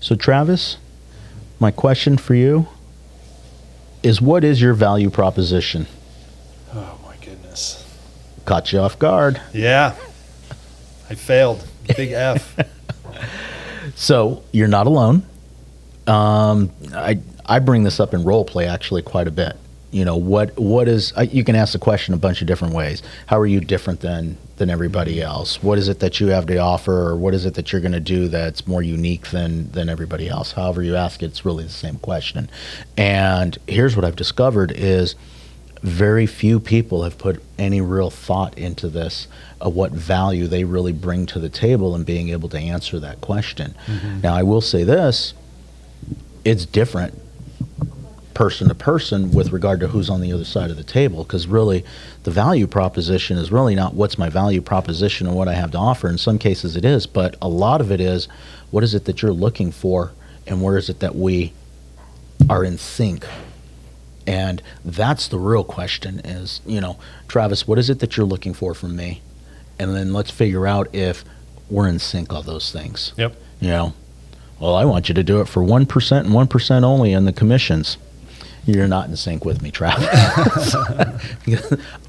So Travis, my question for you is, what is your value proposition? Oh my goodness. Caught you off guard. Yeah. I failed. Big F. So you're not alone. I bring this up in role play actually quite a bit. You know, what is, you can ask the question a bunch of different ways. How are you different than everybody else? What is it that you have to offer, or what is it that you're going to do that's more unique than everybody else? However you ask it, it's really the same question. And here's what I've discovered is very few people have put any real thought into this, of what value they really bring to the table and being able to answer that question. Mm-hmm. Now, I will say this, it's different person to person with regard to who's on the other side of the table, because really the value proposition is really not what's my value proposition and what I have to offer. In some cases it is, but a lot of it is, what is it that you're looking for, and where is it that we are in sync? And that's the real question is, you know, Travis, what is it that you're looking for from me? And then let's figure out if we're in sync on those things. Yep. You know, well, I want you to do it for 1% and 1% only in the commissions. You're not in sync with me, Travis.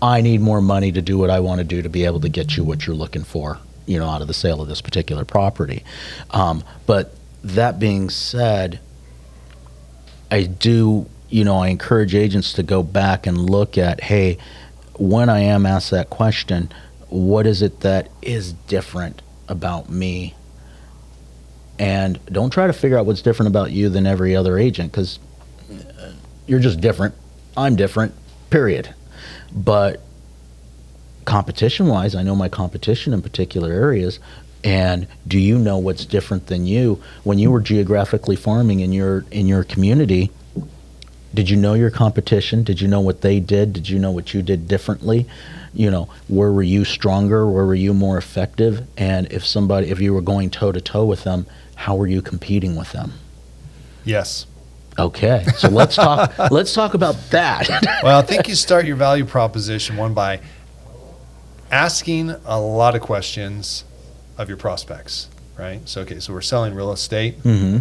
I need more money to do what I want to do to be able to get you what you're looking for, you know, out of the sale of this particular property. But that being said, I encourage agents to go back and look at, hey, when I am asked that question, what is it that is different about me? And don't try to figure out what's different about you than every other agent, because you're just different. I'm different, period. But competition-wise, I know my competition in particular areas, and do you know what's different than you? When you were geographically farming in your community, did you know your competition? Did you know what they did? Did you know what you did differently? You know, where were you stronger? Where were you more effective? And if you were going toe-to-toe with them, how were you competing with them? Yes. Okay, so let's talk about that. Well, I think you start your value proposition one by asking a lot of questions of your prospects, right? So we're selling real estate, mm-hmm.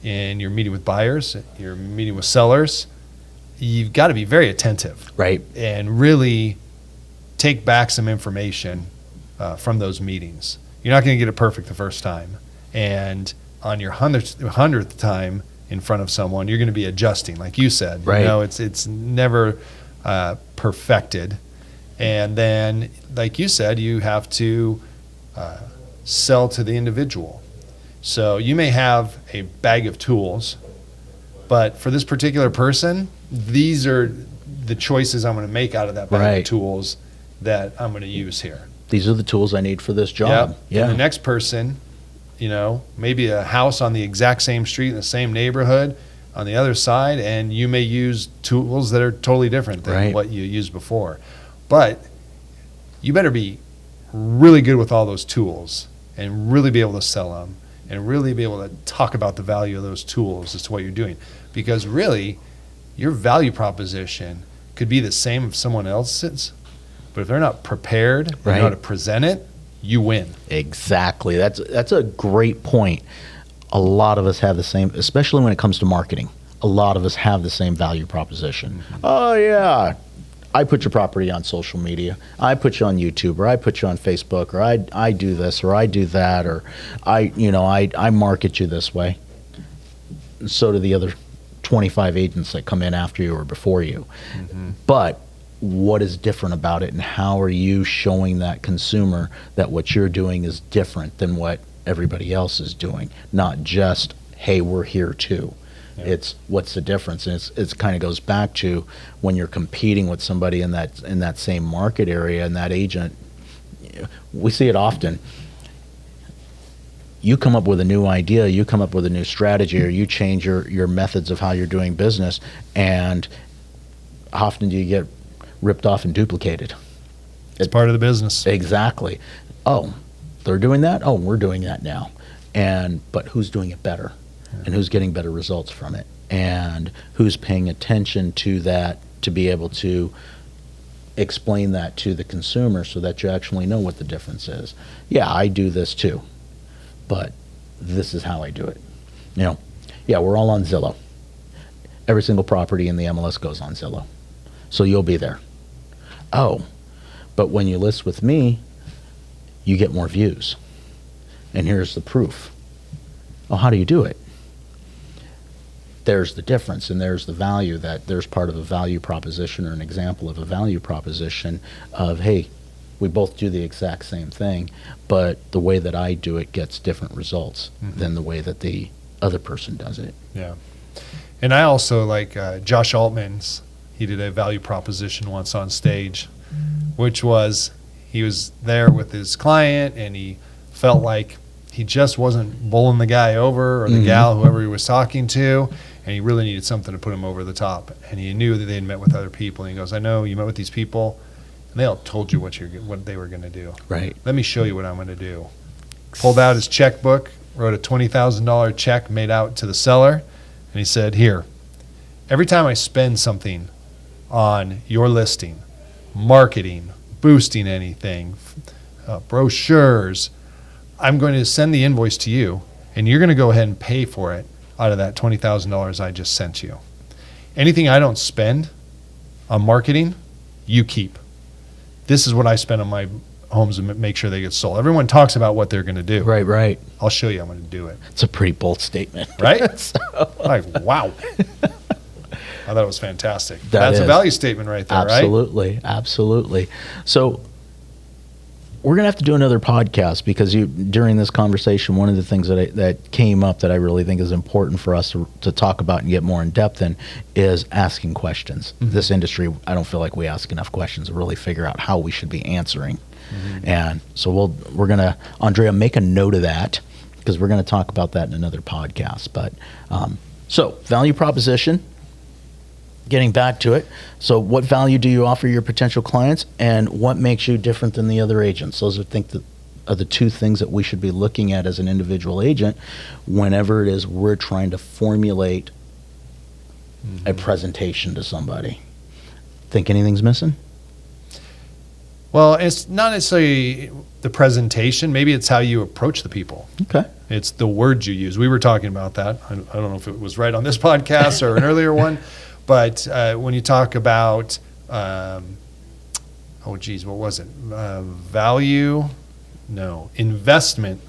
and you're meeting with buyers, you're meeting with sellers. You've got to be very attentive, right? And really take back some information from those meetings. You're not going to get it perfect the first time, and on your 100th time in front of someone, you're going to be adjusting, like you said. Right. You know, it's never perfected. And then, like you said, you have to sell to the individual. So you may have a bag of tools, but for this particular person, these are the choices I'm going to make out of that bag of tools that I'm going to use here. These are the tools I need for this job. Yep. Yeah. And the next person, you know, maybe a house on the exact same street in the same neighborhood on the other side, and you may use tools that are totally different than what you used before. But you better be really good with all those tools and really be able to sell them and really be able to talk about the value of those tools as to what you're doing. Because really, your value proposition could be the same if someone else's, but if they're not prepared and know how to present it, you win. Exactly. That's a great point. A lot of us have the same, especially when it comes to marketing. A lot of us have the same value proposition. Mm-hmm. Oh yeah, I put your property on social media. I put you on YouTube, or I put you on Facebook, or I do this, or I do that, or I market you this way. So do the other 25 agents that come in after you or before you. Mm-hmm. But what is different about it, and how are you showing that consumer that what you're doing is different than what everybody else is doing? Not just, hey, we're here too. Yeah. It's what's the difference, and it's kind of goes back to when you're competing with somebody in that same market area, and that agent. We see it often. You come up with a new idea, you come up with a new strategy, or you change your methods of how you're doing business, and how often do you get ripped off and duplicated? It's part of the business. Exactly. Oh, they're doing that? Oh, we're doing that now. But who's doing it better? Yeah. And who's getting better results from it? And who's paying attention to that to be able to explain that to the consumer so that you actually know what the difference is? Yeah, I do this too, but this is how I do it. You know, yeah, we're all on Zillow. Every single property in the MLS goes on Zillow. So you'll be there. Oh, but when you list with me, you get more views. And here's the proof. Oh, how do you do it? There's the difference, and there's the value, that there's part of a value proposition, or an example of a value proposition of, hey, we both do the exact same thing, but the way that I do it gets different results than the way that the other person does it. Yeah. And I also like Josh Altman's, he did a value proposition once on stage, which was, he was there with his client and he felt like he just wasn't bowling the guy over, or the gal, whoever he was talking to, and he really needed something to put him over the top. And he knew that they had met with other people. And he goes, I know you met with these people, and they all told you what they were going to do. Right. Let me show you what I'm going to do. Pulled out his checkbook, wrote a $20,000 check made out to the seller, and he said, here, every time I spend something on your listing, marketing, boosting anything, brochures, I'm going to send the invoice to you, and you're going to go ahead and pay for it out of that $20,000 I just sent you. Anything I don't spend on marketing, you keep. This is what I spend on my homes and make sure they get sold. Everyone talks about what they're going to do. Right, right. I'll show you I'm going to do it. It's a pretty bold statement. Right? So. Like, wow. I thought it was fantastic. That's a value statement right there, absolutely, right? Absolutely. So we're going to have to do another podcast, because during this conversation, one of the things that came up that I really think is important for us to talk about and get more in depth in is asking questions. This industry, I don't feel like we ask enough questions to really figure out how we should be answering. And so we're going to, Andrea, make a note of that, because we're going to talk about that in another podcast. But so value proposition. Getting back to it, so what value do you offer your potential clients, and what makes you different than the other agents? Those are the two things that we should be looking at as an individual agent whenever it is we're trying to formulate a presentation to somebody. Think anything's missing? Well, it's not necessarily the presentation. Maybe it's how you approach the people. Okay. It's the words you use. We were talking about that. I don't know if it was right on this podcast or an earlier one. But when you talk about, what was it? Investment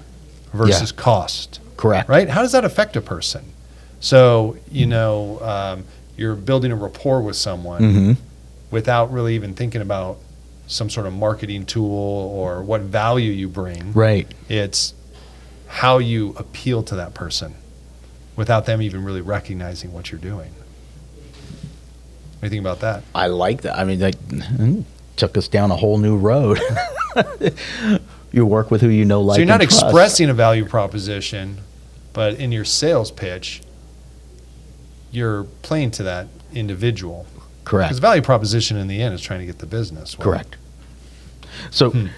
versus cost. Correct. Right? How does that affect a person? So, you're building a rapport with someone without really even thinking about some sort of marketing tool or what value you bring. Right. It's how you appeal to that person without them even really recognizing what you're doing. What do you think about that? I like that. I mean, that took us down a whole new road. You work with who you know, like, so you're not and trust. expressing a value proposition, but in your sales pitch, you're playing to that individual. Correct. Because value proposition in the end is trying to get the business. Well, correct. So value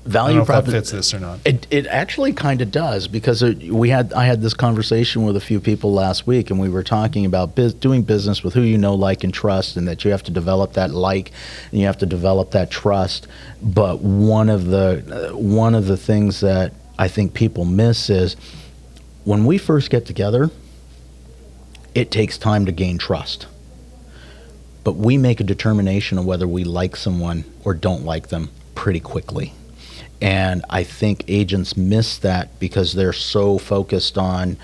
I don't know if that proposition fits this or not. It actually kind of does, because I had this conversation with a few people last week, and we were talking about doing business with who you know, like, and trust, and that you have to develop that like, and you have to develop that trust. But one of the things that I think people miss is when we first get together, it takes time to gain trust. But we make a determination of whether we like someone or don't like them pretty quickly. And I think agents miss that because they're so focused on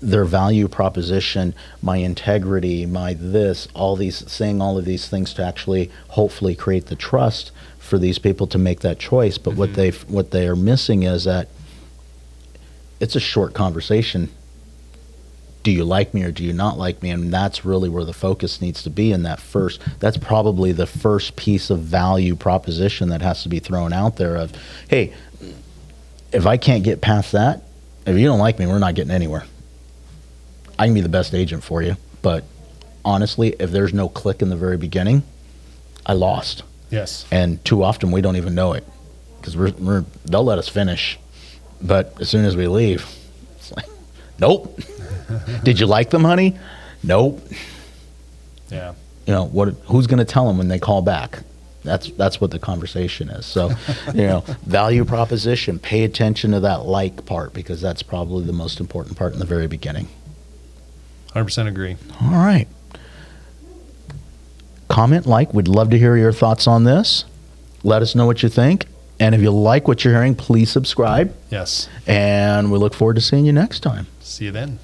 their value proposition, my integrity, my this, saying all of these things to actually hopefully create the trust for these people to make that choice. But what they are missing is that it's a short conversation. Do you like me or do you not like me? And that's really where the focus needs to be in that first. That's probably the first piece of value proposition that has to be thrown out there of, hey, if I can't get past that, if you don't like me, we're not getting anywhere. I can be the best agent for you, but honestly, if there's no click in the very beginning, I lost. Yes. And too often we don't even know it, because they'll let us finish, but as soon as we leave, it's like, nope. Did you like them, honey? Nope. Yeah. Who's going to tell them when they call back? That's what the conversation is. So, value proposition, pay attention to that like part, because that's probably the most important part in the very beginning. 100% agree. All right. Comment, like. We'd love to hear your thoughts on this. Let us know what you think. And if you like what you're hearing, please subscribe. Yes. And we look forward to seeing you next time. See you then.